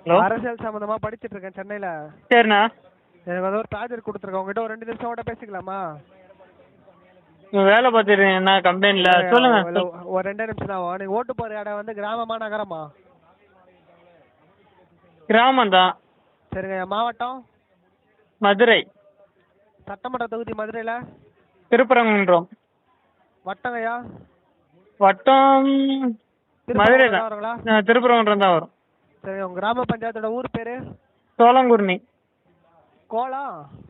Hello, அரசியல் சம்பந்தமா படிச்சிட்டு இருக்கேன் சென்னையில. சரிண்ணா. எனக்கு வந்து ஒரு ப்ராஜெக்ட் கொடுத்துருக்கேன், உங்ககிட்ட ஒரு 2 நிமிஷம் கூட பேசிக்கலாமா? வேலை பார்த்துருக்கேன் என்ன கம்பெனில, சொல்லுங்க. ஒரு 2 நிமிஷம் தான். நீங்க ஓட்டு போற இடம் வந்து கிராமமா நகரமா? கிராமம் தான். சரிங்க. மாவட்டம்? மதுரை. சட்டமன்ற தொகுதி மதுரையில? திருப்பரங்குன்றம். வட்டங்கய்யா? வட்டம் மதுரை தான். வருங்களா? திருப்பரங்குன்றம் தான் வரும். சரி, உங்க கிராம பஞ்சாயத்தோட ஊர் பேரு? சோளங்குருணி. கோலா?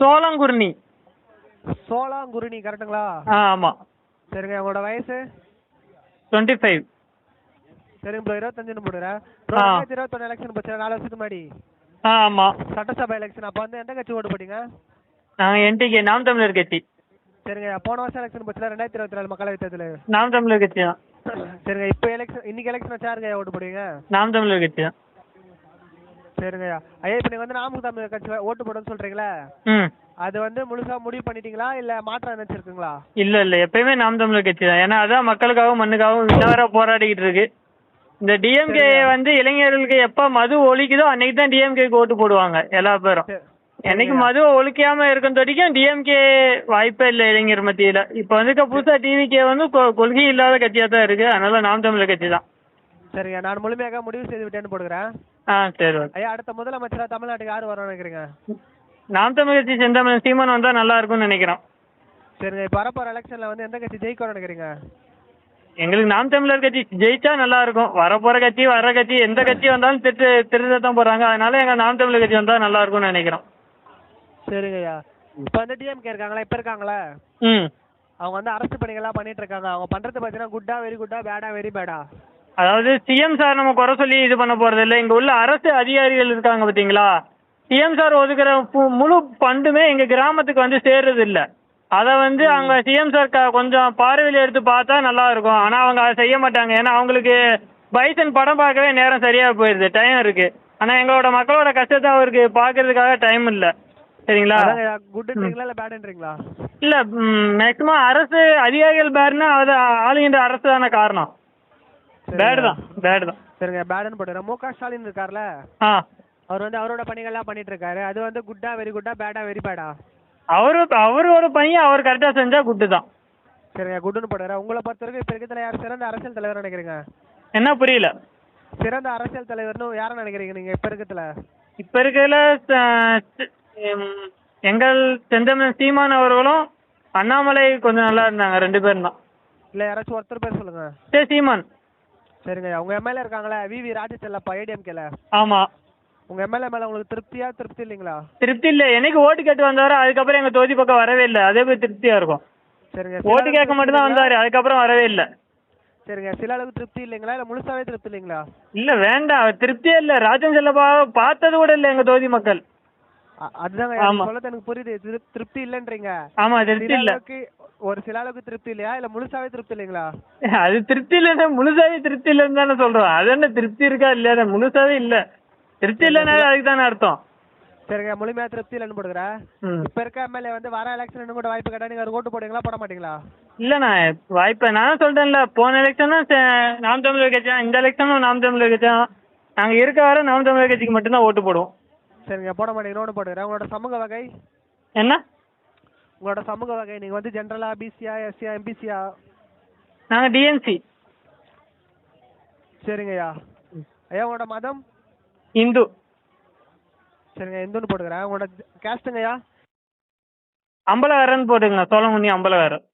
சோளங்குருணி. சோளாங்குருணி கரெக்டுங்களா? ஆமாம். சரிங்க. உங்களோட வயசு? 25. சரிங்க ப்ரோ, 25 போடுறேன். 2021 எலெக்ஷன் போச்சு 4 வருஷத்துக்கு முன்னாடி. ஆமாம். சட்டசபை எலெக்ஷன். அப்போ வந்து எந்த கட்சி ஓட்டு போட்டீங்க? நாங்கள் என்டிகே, நாம் தமிழர் கட்சி. சரிங்க. போன வருஷம் எலெக்ஷன் போச்சுல 2024 மக்களவைத் தேர்தல். நாம் தமிழர் கட்சி தான். சரிங்க. இப்போ இன்னைக்கு எலெக்ஷன் வச்சு யாருங்க ஓட்டு போடுவீங்க? நாம் தமிழர் கட்சி தான். சரிங்கய்யா. ஐயா, இப்போ நீங்கள் வந்து நாம் தமிழர் கட்சி ஓட்டு போடுன்னு சொல்கிறீங்களே, அது வந்து முழுசாக முடிவு பண்ணிட்டீங்களா இல்லை மாற்றம் நினச்சிருக்குங்களா? இல்லை எப்பயுமே நாம் தமிழர் கட்சி தான். ஏன்னா அதான் மக்களுக்காகவும் மண்ணுக்காகவும் இன்னவரை போராடிக்கிட்டு இருக்கு. இந்த டிஎம்கே வந்து இளைஞர்களுக்கு எப்போ மது ஒழிக்குதோ அன்னைக்கு தான் டிஎம்கேக்கு ஓட்டு போடுவாங்க எல்லா பேரும். என்னைக்கு மதுவை ஒழிக்காம இருக்கும் வரைக்கும் டிஎம்கே வாய்ப்பே இல்லை இளைஞர் மத்தியில். இப்போ வந்து புதுசாக டிவிகே வந்து கொள்கை இல்லாத கட்சியாக தான் இருக்கு. அதனால நாம் தமிழர் கட்சி தான். சரிங்க. நான் முழுமையாக முடிவு செய்து விட்டேன்னு போடுகிறேன். சரி. ஐயா, அடுத்த முதலமைச்சராக தமிழ்நாட்டுக்கு யார் வரணும்னு நினைக்கிறீங்க? நாம் தமிழர் கட்சி செந்தமிழன் சீமான் வந்தால் நல்லா இருக்கும்னு நினைக்கிறோம். சரிங்க. இப்போ வரப்போகிற எலெக்ஷனில் வந்து எந்த கட்சி ஜெயிக்கணும்னு நினைக்கிறீங்க? எங்களுக்கு நாம் தமிழர் கட்சி ஜெயிச்சா நல்லா இருக்கும். வரப்போற கட்சி வர்ற கட்சி எந்த கட்சி வந்தாலும் திருத்தத்தான் போறாங்க. அதனால எங்க நாம் தமிழர் கட்சி வந்தா நல்லா இருக்கும்னு நினைக்கிறோம். சரிங்கய்யா. இப்போ வந்து டிஎம்கே இருக்காங்களா, இப்போ இருக்காங்களே, அவங்க வந்து அரசு பணிகள்லாம் பண்ணிட்டு இருக்காங்க. அவங்க பண்றது பார்த்தீங்கன்னா குட்டா வெரி குட்டா, பேடா வெரி பேடா? அதாவது சிஎம் சார் நம்ம குறை சொல்லி இது பண்ண போறது இல்லை. இங்க உள்ள அரசு அதிகாரிகள் இருக்காங்க பார்த்தீங்களா, சிஎம் சார் ஒதுக்குற முழு ஃபண்டுமே எங்க கிராமத்துக்கு வந்து சேர்றது இல்லை. அதை வந்து அவங்க சிஎம் சார் கொஞ்சம் பார்வையில் எடுத்து பார்த்தா நல்லா இருக்கும். ஆனால் அவங்க அதை செய்ய மாட்டாங்க. ஏன்னா அவங்களுக்கு பைசன் படம் பார்க்கவே நேரம் சரியாக போயிடுது, டைம் இருக்கு. ஆனால் எங்களோட மக்களோட கஷ்டத்தை அவருக்கு பார்க்கறதுக்காக டைம் இல்லை. சரிங்களா? குட்ன்றீங்களா இல்லை பேடுன்றீங்களா? இல்லை, மேக்சிமம் அரசு அதிகாரிகள் பேடுன்னா அது ஆளுகின்ற அரசு தானே காரணம். பேடு தான். சரிங்க. பேடுன்னு போட்டுறேன். மு க ஸ்டாலின் இருக்கார்ல, அவர் வந்து அவரோட பணிகள்லாம் பண்ணிட்டு இருக்காரு. அது வந்து குட்டா வெரி குட்டா, பேடா வெரி பேடா? அவரோட பையன் அவர் கரெக்டா செஞ்சா குட்டு தான். சரிங்க, குட்டுன்னு போடுறேன். உங்களை பொறுத்த வரைக்கும் இப்போ இருக்கிறதுல யார் சிறந்த அரசியல் தலைவர் நினைக்கிறீங்க? என்ன புரியல? சிறந்த அரசியல் தலைவர்னு யாரை நினைக்கிறீங்க நீங்க இப்போ இருக்கிறதுல? இப்போ இருக்கிறதுல எங்கள் செந்தமிழன் சீமான் அவர்களும் அண்ணாமலை கொஞ்சம் நல்லா இருந்தாங்க, 2 பேரும் தான். இல்லை, யாராச்சும் ஒருத்தர் பேர் சொல்லுங்க. சீமான். சரிங்க. உங்க எம்எல்ஏ இருக்காங்களே, விவி ராஜச்செல்லப்பா, ஏடிஎம்கேல. ஆமா. உங்க எம்எல்ஏ மேல உங்களுக்கு திருப்தி இல்லைங்களா? திருப்தி இல்லை. என்னைக்கு ஓட்டு கேட்டு வந்தாரோ அதுக்கப்புறம் எங்க தொகுதி பக்கம் வரவே இல்லை. அதே போய் திருப்தியா இருக்கும். சரிங்க. ஓட்டு கேட்க மட்டும் தான் வந்தாரு, அதுக்கப்புறம் வரவே இல்லை. சரிங்க. சில அளவுக்கு திருப்தி இல்லைங்களா இல்லை முழுசாவே திருப்தி இல்லைங்களா? இல்ல வேண்டாம், திருப்தியே இல்லை. ராஜன் செல்லப்பா பார்த்தது கூட இல்லை எங்க தொகுதி மக்கள். அதுதாங்க சொல்றது எனக்கு புரியுது. திருப்தி இல்லைன்றீங்க. ஆமா, திருப்தி இல்லை. ஒரு சில அளவுக்கு திருப்தி இல்லையா இல்லை முழுசாவே திருப்தி இல்லைங்களா? அது திருப்தி இல்லைன்னா முழுசாவே திருப்தி இல்லைன்னு தானே சொல்றோம். அது என்ன திருப்தி இருக்கா இல்லையா? முழுசாவே இல்லை. திருப்தி இல்லைனாலே அதுக்கு தானே அர்த்தம். சரிங்க. முழுமையா திருப்தி இல்லைன்னு போடுகிறேன். இப்ப இருக்க எம்எல்ஏ வந்து வர எலெக்ஷன் கூட வாய்ப்பு கேட்டா நீங்க ஓட்டு போடுவீங்களா போட மாட்டீங்களா? இல்லண்ணா, வாய்ப்பை நான் சொல்றேன்ல, போன எலெக்ஷனும் நாம் தமிழர் கட்சி தான், இந்த எலெக்ஷனும் நாம் தமிழர் கட்சி தான். நாங்க இருக்க வர நாம் தமிழர் கட்சிக்கு மட்டும்தான் ஓட்டு போடுவோம். சரிங்க. போட மாட்டீங்க, ஓட்டு போடுகிறேன். உங்களோட சமூக வகை என்ன? உங்களோட சமூக வகை நீங்க வந்து ஜென்ரலா, பிசியா, எஸ்சியா, எம்பிசியா? நாங்க டிஎன்சி. சரிங்கய்யா. ஐயா, உங்களோட மதம்? இந்து. சரிங்க, இந்துன்னு போட்டுக்கிறேன். உங்களோட கேஸ்ட்டுங்கய்யா? அம்பலக்காரன்னு போட்டுங்க, சோழமுனி அம்பலக்காரர்.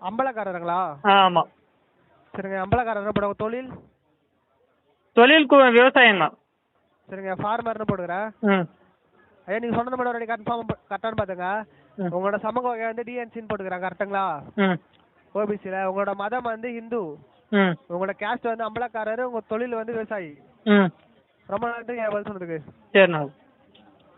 அம்பலக்காரருங்களா? ஆமா. சரிங்க. அம்பலக்காரர் போடுங்க. தொழில்? தொழில் விவசாயம் தான். சரிங்க. ஃபார்மர்னு போட்டுக்கிறேன். ஐயா, நீங்க சொன்னது மட்டும் ரெடி கரெக்டானு பாத்துங்க. உங்களோட சமூக வகை வந்து டிஎன்சின்னு போட்டுக்கிறேன், கரெக்டுங்களா? ஓபிசில. உங்களோட மதம் வந்து ஹிந்து. உங்களோட கேஸ்ட் வந்து அம்பலக்காரர். உங்க தொழில் வந்து விவசாயி. ரொம்ப நன்றி பதில் சொன்னதுக்கு. சரிண்ணா.